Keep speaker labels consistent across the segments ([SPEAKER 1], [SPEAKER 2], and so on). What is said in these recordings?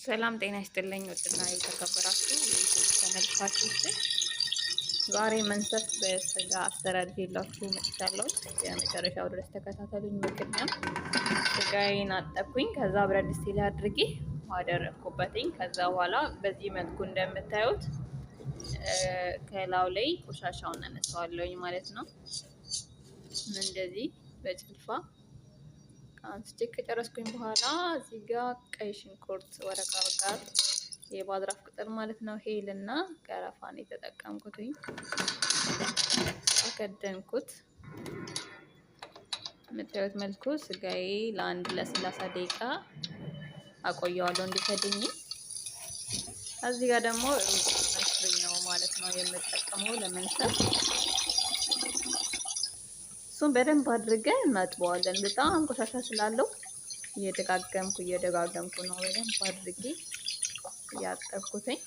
[SPEAKER 1] ሰላም ጤና ይስጥልኝ። ውድና የተከበራችሁ የዩቲዩብ ተመልካቾች ዛሬ መንሰፍ በስጋ አሰራር ይዤላችሁ መጥቻለሁ። የመጨረሻው ድረስ ተከታተሉኝ። ምክንያቱም ስጋዬን አጠብኩኝ። ከዛ ብረት ድስት ላይ አድርጌ አደረኩበትኝ። ከዛ በኋላ በዚህ መልኩ እንደምታዩት ከላው ላይ ቆሻሻውን አነሳዋለሁኝ ማለት ነው። እንደዚህ በጭልፋ አንስቼ ከጨረስኩኝ በኋላ እዚህ ጋር ቀይ ሽንኩርት ወረቃ ጋር የባዝራፍ ቅጠል ማለት ነው ሄልና ቀረፋን የተጠቀምኩትኝ አከደንኩት። የምታዩት መልኩ ስጋዬ ለአንድ ለ30 ደቂቃ አቆየዋለሁ እንዲከድኝ። እዚህ ጋር ደግሞ መስሪ ነው ማለት ነው የምጠቀመው ለመንሰፍ። እሱን በደንብ አድርገን እናጥበዋለን። በጣም ቆሻሻ ስላለው እየደጋገምኩ ነው በደንብ አድርጌ ያጠብኩትኝ።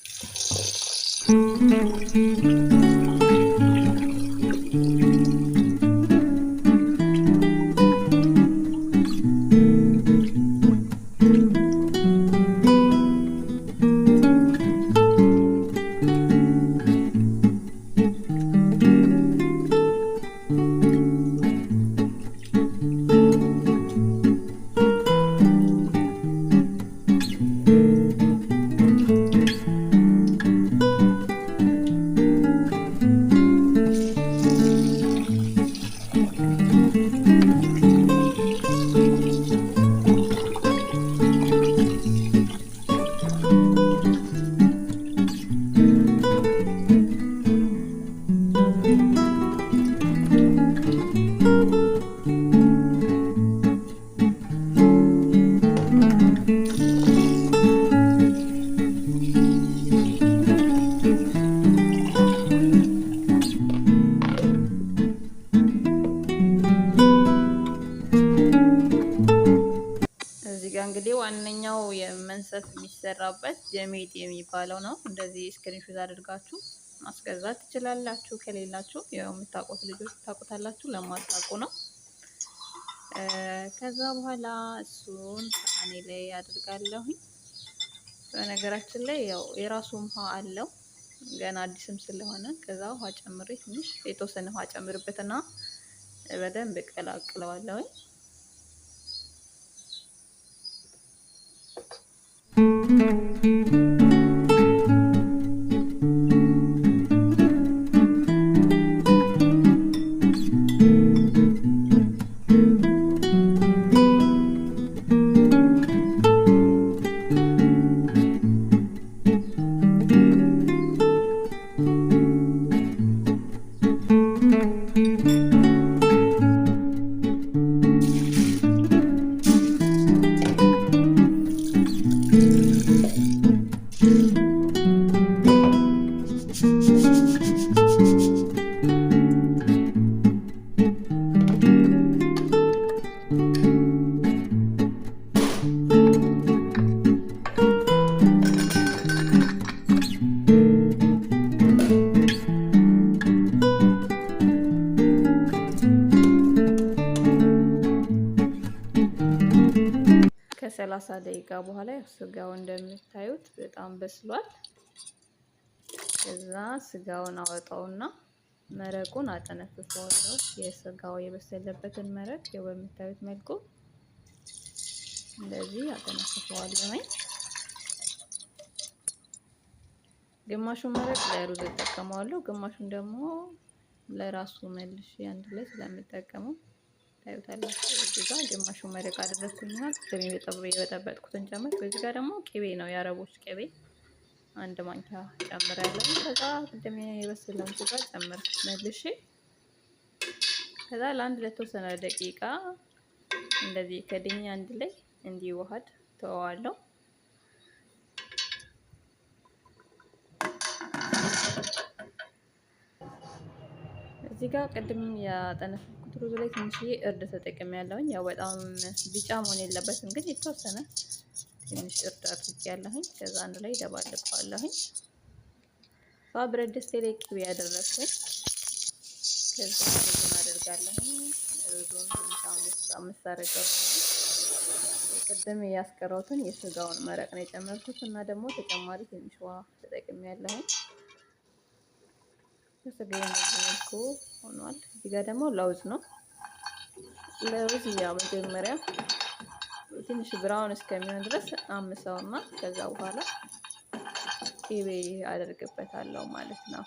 [SPEAKER 1] እንግዲህ ዋነኛው የመንሰፍ የሚሰራበት ጀሜጥ የሚባለው ነው። እንደዚህ ስክሪንሾት አድርጋችሁ ማስገዛት ትችላላችሁ። ከሌላችሁ ያው የምታውቁት ልጆች ታውቁታላችሁ፣ ለማታውቁ ነው። ከዛ በኋላ እሱን ሳህኔ ላይ አድርጋለሁኝ። በነገራችን ላይ ያው የራሱ ውሃ አለው ገና አዲስም ስለሆነ ከዛ ውሃ ጨምሬ ትንሽ የተወሰነ ውሃ ጨምርበትና በደንብ እቀላቅለዋለሁኝ። ከ30 ደቂቃ በኋላ ስጋው እንደምታዩት በጣም በስሏል። ከዛ ስጋውን አወጣውና መረቁን አጠነፍፈዋለሁ። የስጋው የበሰለበትን መረቅ በምታዩት መልኩ እንደዚህ አጠነፍፈዋለሁ። ግማሹን መረቅ ለሩዝ እጠቀመዋለሁ፣ ግማሹን ደግሞ ለራሱ መልሼ አንድ ላይ ስለምጠቀመው ታዩታላችሁ። እዚህ ጋር ግማሹ መረቅ አደረኩኝና የበጠበጥኩትን ጨመርኩ። እዚህ ጋር ደግሞ ቅቤ ነው የአረቦች ቅቤ 1 ማንኪያ ጨምራለሁ። ከዛ ቅድም የበሰለውን ስጋ ጨመርኩ መልሼ። ከዛ ለአንድ ለተወሰነ ደቂቃ እንደዚህ ከድኛ አንድ ላይ እንዲዋሃድ ተወዋለሁ። እዚህ ጋር ቅድም ያጠነፈኩት ሩዝ ላይ ትንሽዬ እርድ ተጠቅሜያለሁኝ። ያው በጣም ቢጫ መሆን የለበትም ግን የተወሰነ ትንሽ እርድ አድርጌያለሁኝ። ከዛ አንድ ላይ ደባልቀዋለሁኝ። ብረት ድስቴ ላይ ቅቤ ያደረኩት ከዛ ሩዙን አደርጋለሁኝ። ሩዙን ትንሽ አምስት አድርገው ቅድም ያስቀረውትን የስጋውን መረቅ ነው የጨመርኩት እና ደግሞ ተጨማሪ ትንሽ ውሃ ተጠቅሜያለሁ። ስጋዬ በዚህ መልኩ ሆኗል። እዚህ ጋር ደግሞ ለውዝ ነው። ለውዝ ያው መጀመሪያ ትንሽ ብራውን እስከሚሆን ድረስ አምሰውና ከዛ በኋላ ቅቤ አደርግበታለሁ ማለት ነው።